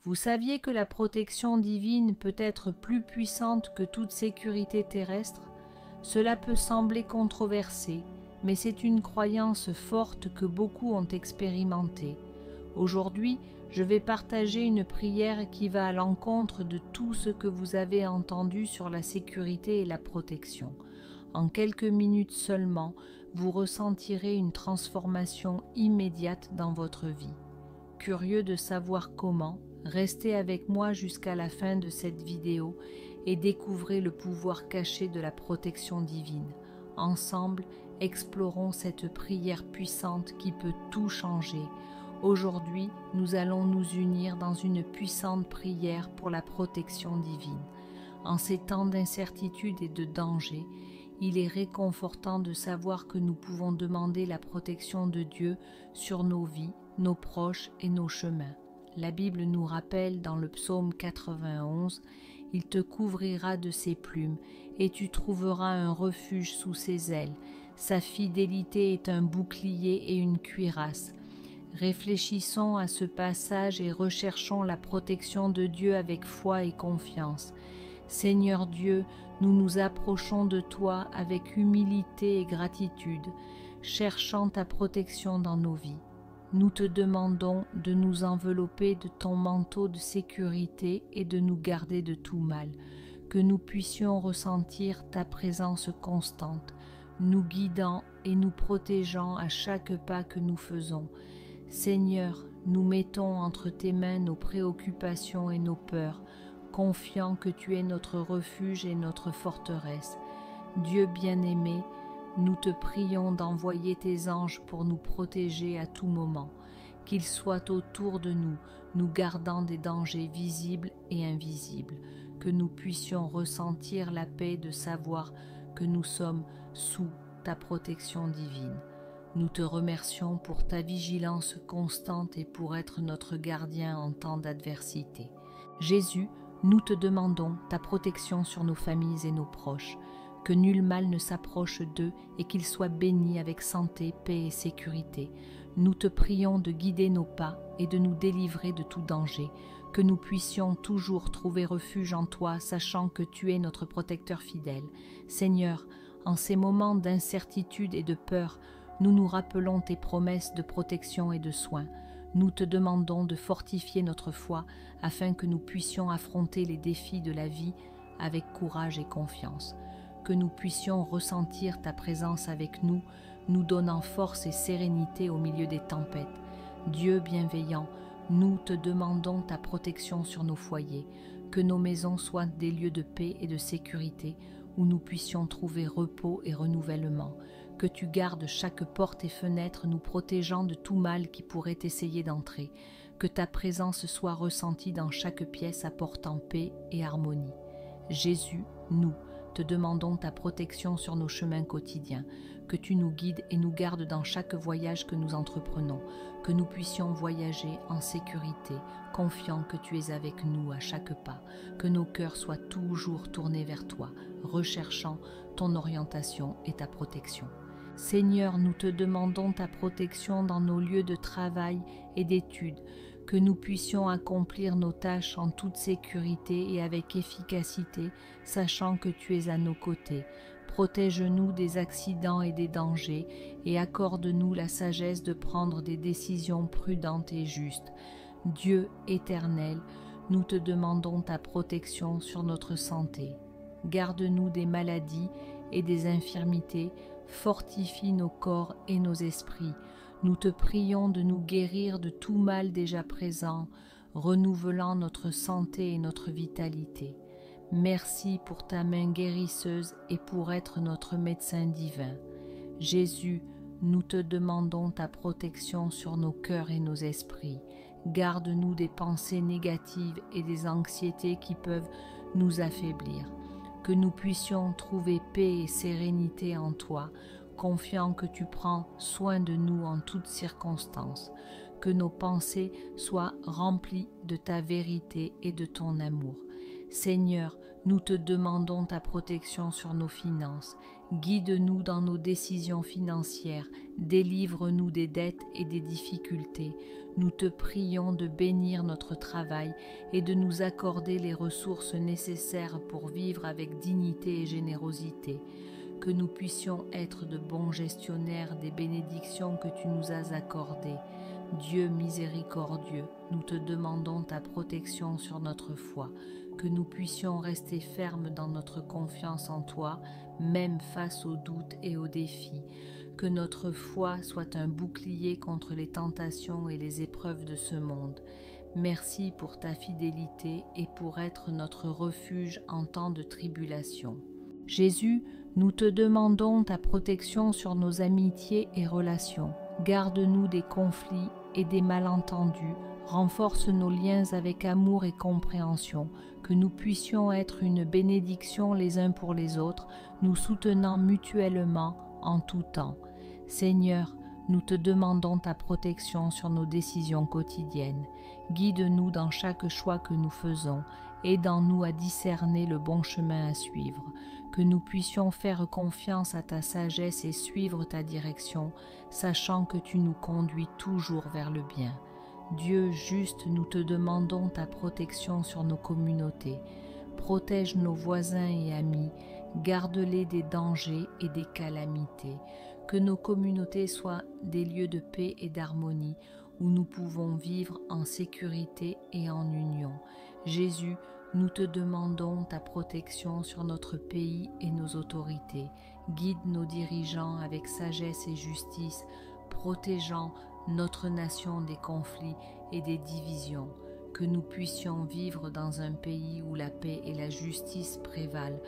Vous saviez que la protection divine peut être plus puissante que toute sécurité terrestre? Cela peut sembler controversé, mais c'est une croyance forte que beaucoup ont expérimentée. Aujourd'hui, je vais partager une prière qui va à l'encontre de tout ce que vous avez entendu sur la sécurité et la protection. En quelques minutes seulement, vous ressentirez une transformation immédiate dans votre vie. Curieux de savoir comment, restez avec moi jusqu'à la fin de cette vidéo et découvrez le pouvoir caché de la protection divine. Ensemble, explorons cette prière puissante qui peut tout changer. Aujourd'hui, nous allons nous unir dans une puissante prière pour la protection divine. En ces temps d'incertitude et de danger, il est réconfortant de savoir que nous pouvons demander la protection de Dieu sur nos vies, nos proches et nos chemins. La Bible nous rappelle dans le psaume 91 « Il te couvrira de ses plumes et tu trouveras un refuge sous ses ailes. Sa fidélité est un bouclier et une cuirasse. » Réfléchissons à ce passage et recherchons la protection de Dieu avec foi et confiance. Seigneur Dieu, nous nous approchons de toi avec humilité et gratitude, cherchant ta protection dans nos vies. Nous te demandons de nous envelopper de ton manteau de sécurité et de nous garder de tout mal, que nous puissions ressentir ta présence constante, nous guidant et nous protégeant à chaque pas que nous faisons. Seigneur, nous mettons entre tes mains nos préoccupations et nos peurs, confiant que tu es notre refuge et notre forteresse. Dieu bien-aimé, nous te prions d'envoyer tes anges pour nous protéger à tout moment, qu'ils soient autour de nous, nous gardant des dangers visibles et invisibles, que nous puissions ressentir la paix de savoir que nous sommes sous ta protection divine. Nous te remercions pour ta vigilance constante et pour être notre gardien en temps d'adversité. Jésus, nous te demandons ta protection sur nos familles et nos proches, que nul mal ne s'approche d'eux et qu'ils soient bénis avec santé, paix et sécurité. Nous te prions de guider nos pas et de nous délivrer de tout danger, que nous puissions toujours trouver refuge en toi, sachant que tu es notre protecteur fidèle. Seigneur, en ces moments d'incertitude et de peur, nous nous rappelons tes promesses de protection et de soins. Nous te demandons de fortifier notre foi afin que nous puissions affronter les défis de la vie avec courage et confiance. Que nous puissions ressentir ta présence avec nous, nous donnant force et sérénité au milieu des tempêtes. Dieu bienveillant, nous te demandons ta protection sur nos foyers, que nos maisons soient des lieux de paix et de sécurité, où nous puissions trouver repos et renouvellement. Que tu gardes chaque porte et fenêtre, nous protégeant de tout mal qui pourrait essayer d'entrer. Que ta présence soit ressentie dans chaque pièce apportant paix et harmonie. Jésus, nous te demandons ta protection sur nos chemins quotidiens, que tu nous guides et nous gardes dans chaque voyage que nous entreprenons, que nous puissions voyager en sécurité, confiant que tu es avec nous à chaque pas, que nos cœurs soient toujours tournés vers toi, recherchant ton orientation et ta protection. Seigneur, nous te demandons ta protection dans nos lieux de travail et d'études, que nous puissions accomplir nos tâches en toute sécurité et avec efficacité, sachant que tu es à nos côtés. Protège-nous des accidents et des dangers et accorde-nous la sagesse de prendre des décisions prudentes et justes. Dieu éternel, nous te demandons ta protection sur notre santé. Garde-nous des maladies et des infirmités, fortifie nos corps et nos esprits. Nous te prions de nous guérir de tout mal déjà présent, renouvelant notre santé et notre vitalité. Merci pour ta main guérisseuse et pour être notre médecin divin. Jésus, nous te demandons ta protection sur nos cœurs et nos esprits. Garde-nous des pensées négatives et des anxiétés qui peuvent nous affaiblir. Que nous puissions trouver paix et sérénité en toi, confiant que tu prends soin de nous en toutes circonstances. Que nos pensées soient remplies de ta vérité et de ton amour. Seigneur, nous te demandons ta protection sur nos finances. Guide-nous dans nos décisions financières, délivre-nous des dettes et des difficultés. Nous te prions de bénir notre travail et de nous accorder les ressources nécessaires pour vivre avec dignité et générosité. Que nous puissions être de bons gestionnaires des bénédictions que tu nous as accordées. Dieu miséricordieux, nous te demandons ta protection sur notre foi, que nous puissions rester fermes dans notre confiance en toi, même face aux doutes et aux défis, que notre foi soit un bouclier contre les tentations et les épreuves de ce monde. Merci pour ta fidélité et pour être notre refuge en temps de tribulation. Jésus, nous te demandons ta protection sur nos amitiés et relations. Garde-nous des conflits et des malentendus, renforce nos liens avec amour et compréhension, que nous puissions être une bénédiction les uns pour les autres, nous soutenant mutuellement en tout temps. Seigneur, nous te demandons ta protection sur nos décisions quotidiennes. Guide-nous dans chaque choix que nous faisons, aidant-nous à discerner le bon chemin à suivre, que nous puissions faire confiance à ta sagesse et suivre ta direction, sachant que tu nous conduis toujours vers le bien. Dieu juste, nous te demandons ta protection sur nos communautés. Protège nos voisins et amis, garde-les des dangers et des calamités. Que nos communautés soient des lieux de paix et d'harmonie, où nous pouvons vivre en sécurité et en union. Jésus, nous te demandons ta protection sur notre pays et nos autorités. Guide nos dirigeants avec sagesse et justice, protégeant notre nation des conflits et des divisions. Que nous puissions vivre dans un pays où la paix et la justice prévalent,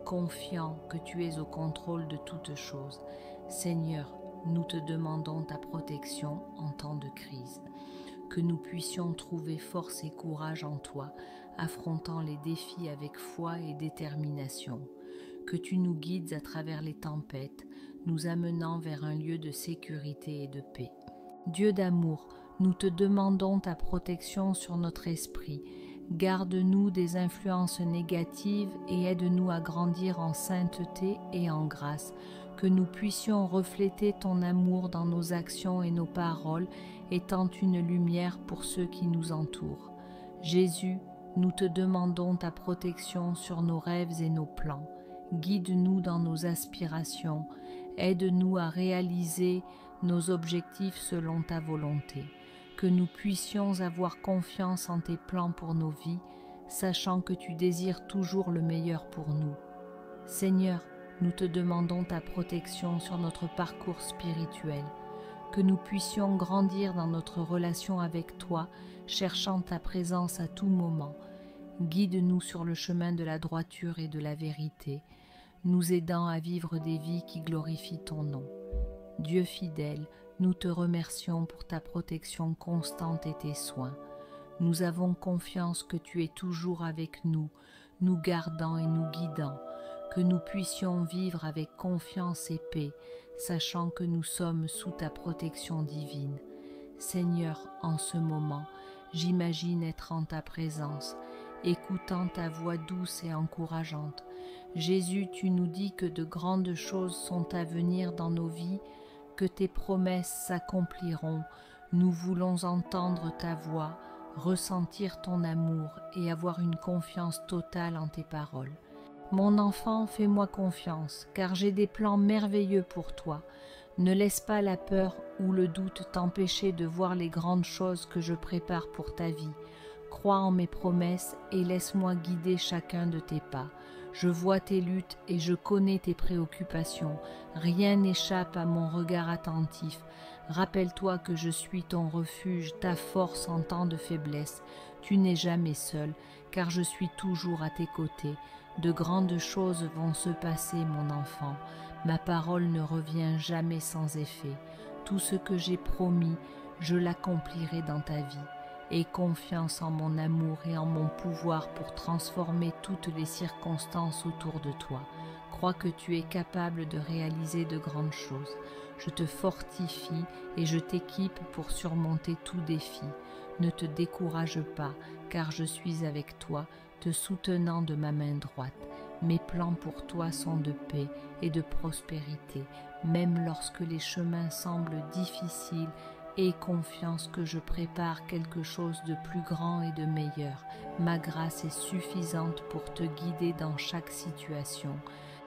confiant que tu es au contrôle de toutes choses. Seigneur, nous te demandons ta protection en temps de crise. Que nous puissions trouver force et courage en toi, affrontant les défis avec foi et détermination. Que tu nous guides à travers les tempêtes, nous amenant vers un lieu de sécurité et de paix. Dieu d'amour, nous te demandons ta protection sur notre esprit. Garde-nous des influences négatives et aide-nous à grandir en sainteté et en grâce. Que nous puissions refléter ton amour dans nos actions et nos paroles, étant une lumière pour ceux qui nous entourent. Jésus, nous te demandons ta protection sur nos rêves et nos plans. Guide-nous dans nos aspirations, aide-nous à réaliser nos objectifs selon ta volonté. Que nous puissions avoir confiance en tes plans pour nos vies, sachant que tu désires toujours le meilleur pour nous. Seigneur, nous te demandons ta protection sur notre parcours spirituel, que nous puissions grandir dans notre relation avec toi, cherchant ta présence à tout moment. Guide-nous sur le chemin de la droiture et de la vérité, nous aidant à vivre des vies qui glorifient ton nom. Dieu fidèle, nous te remercions pour ta protection constante et tes soins. Nous avons confiance que tu es toujours avec nous, nous gardant et nous guidant, que nous puissions vivre avec confiance et paix, sachant que nous sommes sous ta protection divine. Seigneur, en ce moment, j'imagine être en ta présence, écoutant ta voix douce et encourageante. Jésus, tu nous dis que de grandes choses sont à venir dans nos vies, que tes promesses s'accompliront. Nous voulons entendre ta voix, ressentir ton amour et avoir une confiance totale en tes paroles. Mon enfant, fais-moi confiance, car j'ai des plans merveilleux pour toi. Ne laisse pas la peur ou le doute t'empêcher de voir les grandes choses que je prépare pour ta vie. Crois en mes promesses et laisse-moi guider chacun de tes pas. Je vois tes luttes et je connais tes préoccupations. Rien n'échappe à mon regard attentif. Rappelle-toi que je suis ton refuge, ta force en temps de faiblesse. Tu n'es jamais seul, car je suis toujours à tes côtés. De grandes choses vont se passer, mon enfant. Ma parole ne revient jamais sans effet. Tout ce que j'ai promis, je l'accomplirai dans ta vie. Aie confiance en mon amour et en mon pouvoir pour transformer toutes les circonstances autour de toi. Crois que tu es capable de réaliser de grandes choses. Je te fortifie et je t'équipe pour surmonter tout défi. Ne te décourage pas, car je suis avec toi. te soutenant de ma main droite. Mes plans pour toi sont de paix et de prospérité, même lorsque les chemins semblent difficiles. Aie confiance que je prépare quelque chose de plus grand et de meilleur. Ma grâce est suffisante pour te guider dans chaque situation.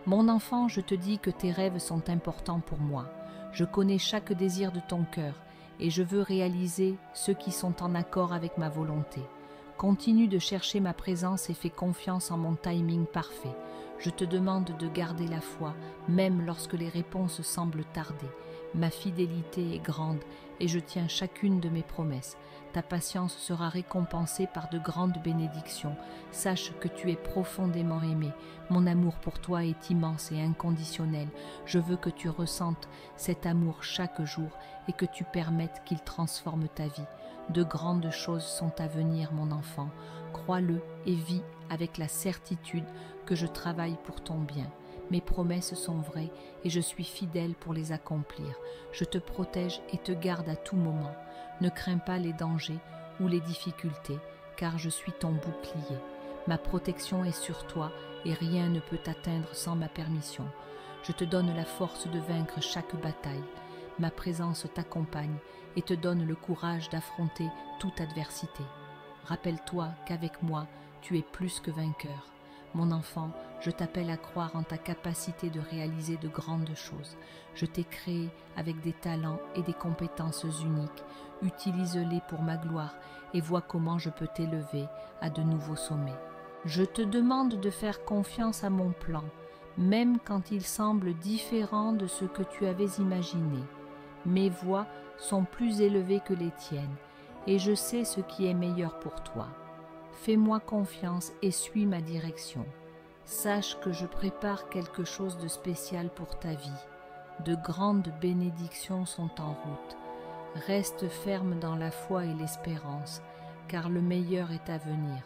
Mon enfant, je te dis que tes rêves sont importants pour moi. Je connais chaque désir de ton cœur et je veux réaliser ceux qui sont en accord avec ma volonté. Continue de chercher ma présence et fais confiance en mon timing parfait. Je te demande de garder la foi, même lorsque les réponses semblent tarder. Ma fidélité est grande et je tiens chacune de mes promesses. Ta patience sera récompensée par de grandes bénédictions. Sache que tu es profondément aimé. Mon amour pour toi est immense et inconditionnel. Je veux que tu ressentes cet amour chaque jour et que tu permettes qu'il transforme ta vie. De grandes choses sont à venir, mon enfant. Crois-le et vis avec la certitude que je travaille pour ton bien. Mes promesses sont vraies et je suis fidèle pour les accomplir. Je te protège et te garde à tout moment. Ne crains pas les dangers ou les difficultés, car je suis ton bouclier. Ma protection est sur toi et rien ne peut t'atteindre sans ma permission. Je te donne la force de vaincre chaque bataille. Ma présence t'accompagne et te donne le courage d'affronter toute adversité. Rappelle-toi qu'avec moi, tu es plus que vainqueur. Mon enfant, je t'appelle à croire en ta capacité de réaliser de grandes choses. Je t'ai créé avec des talents et des compétences uniques. Utilise-les pour ma gloire et vois comment je peux t'élever à de nouveaux sommets. Je te demande de faire confiance à mon plan, même quand il semble différent de ce que tu avais imaginé. Mes voies sont plus élevées que les tiennes, et je sais ce qui est meilleur pour toi. Fais-moi confiance et suis ma direction. Sache que je prépare quelque chose de spécial pour ta vie. De grandes bénédictions sont en route. Reste ferme dans la foi et l'espérance, car le meilleur est à venir.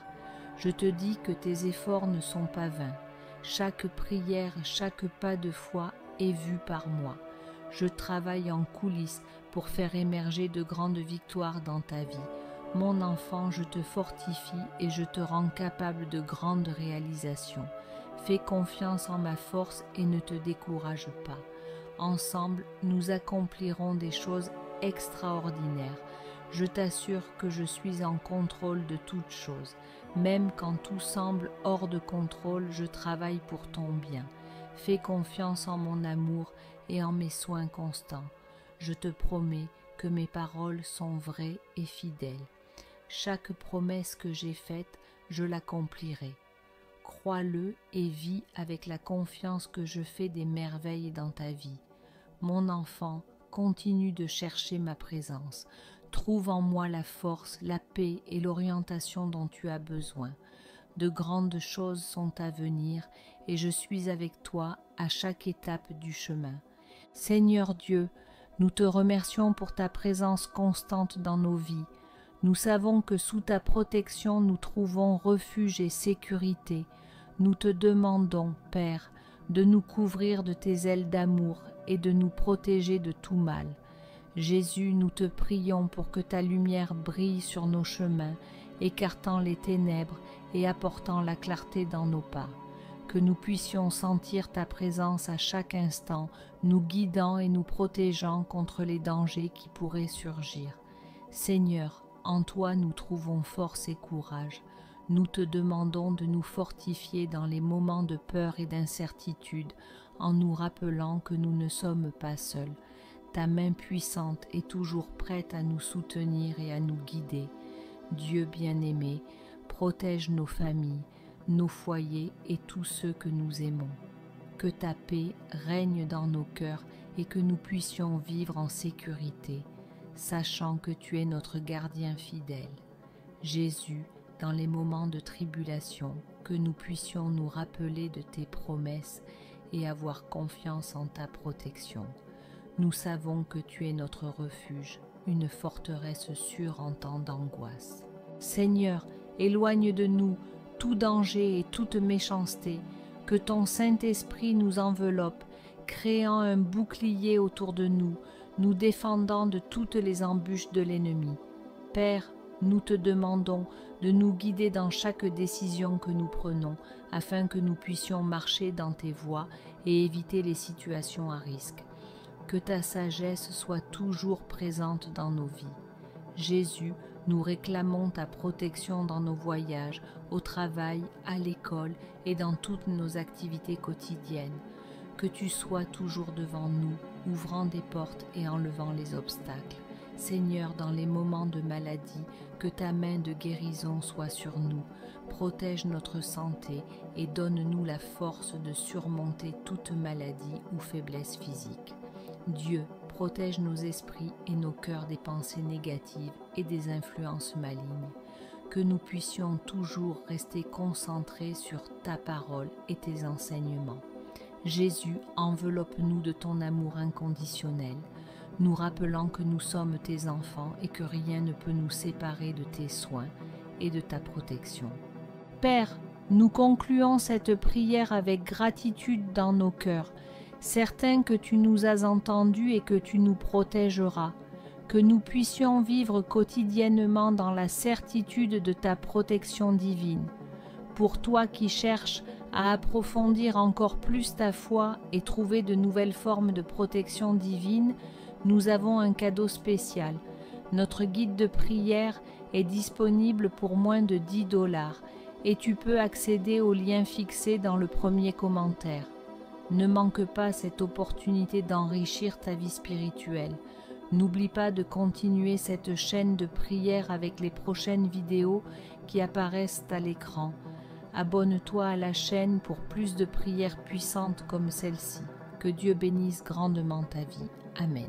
Je te dis que tes efforts ne sont pas vains. Chaque prière, chaque pas de foi est vu par moi. Je travaille en coulisses pour faire émerger de grandes victoires dans ta vie. Mon enfant, je te fortifie et je te rends capable de grandes réalisations. Fais confiance en ma force et ne te décourage pas. Ensemble, nous accomplirons des choses extraordinaires. Je t'assure que je suis en contrôle de toutes choses. Même quand tout semble hors de contrôle, je travaille pour ton bien. Fais confiance en mon amour et en mes soins constants. Je te promets que mes paroles sont vraies et fidèles. Chaque promesse que j'ai faite, je l'accomplirai. Crois-le et vis avec la confiance que je fais des merveilles dans ta vie. Mon enfant, continue de chercher ma présence. Trouve en moi la force, la paix et l'orientation dont tu as besoin. De grandes choses sont à venir et je suis avec toi à chaque étape du chemin. Seigneur Dieu, nous te remercions pour ta présence constante dans nos vies. Nous savons que sous ta protection nous trouvons refuge et sécurité. Nous te demandons, Père, de nous couvrir de tes ailes d'amour et de nous protéger de tout mal. Jésus, nous te prions pour que ta lumière brille sur nos chemins, écartant les ténèbres et apportant la clarté dans nos pas. Que nous puissions sentir ta présence à chaque instant, nous guidant et nous protégeant contre les dangers qui pourraient surgir. Seigneur, en toi nous trouvons force et courage. Nous te demandons de nous fortifier dans les moments de peur et d'incertitude, en nous rappelant que nous ne sommes pas seuls. Ta main puissante est toujours prête à nous soutenir et à nous guider. Dieu bien-aimé, protège nos familles, nos foyers et tous ceux que nous aimons. Que ta paix règne dans nos cœurs et que nous puissions vivre en sécurité, sachant que tu es notre gardien fidèle. Jésus, dans les moments de tribulation, que nous puissions nous rappeler de tes promesses et avoir confiance en ta protection. Nous savons que tu es notre refuge, une forteresse sûre en temps d'angoisse. Seigneur, éloigne de nous tout danger et toute méchanceté, que ton Saint-Esprit nous enveloppe, créant un bouclier autour de nous, nous défendant de toutes les embûches de l'ennemi. Père, nous te demandons de nous guider dans chaque décision que nous prenons, afin que nous puissions marcher dans tes voies et éviter les situations à risque. Que ta sagesse soit toujours présente dans nos vies. Jésus, nous réclamons ta protection dans nos voyages, au travail, à l'école et dans toutes nos activités quotidiennes. Que tu sois toujours devant nous, ouvrant des portes et enlevant les obstacles. Seigneur, dans les moments de maladie, que ta main de guérison soit sur nous. Protège notre santé et donne-nous la force de surmonter toute maladie ou faiblesse physique. Dieu, protège nos esprits et nos cœurs des pensées négatives et des influences malignes. Que nous puissions toujours rester concentrés sur ta parole et tes enseignements. Jésus, enveloppe-nous de ton amour inconditionnel, nous rappelant que nous sommes tes enfants et que rien ne peut nous séparer de tes soins et de ta protection. Père, nous concluons cette prière avec gratitude dans nos cœurs, certains que tu nous as entendus et que tu nous protégeras, que nous puissions vivre quotidiennement dans la certitude de ta protection divine. Pour toi qui cherches à approfondir encore plus ta foi et trouver de nouvelles formes de protection divine, nous avons un cadeau spécial. Notre guide de prière est disponible pour moins de 10 $ et tu peux accéder au lien fixé dans le premier commentaire. Ne manque pas cette opportunité d'enrichir ta vie spirituelle. N'oublie pas de continuer cette chaîne de prière avec les prochaines vidéos qui apparaissent à l'écran. Abonne-toi à la chaîne pour plus de prières puissantes comme celle-ci. Que Dieu bénisse grandement ta vie. Amen.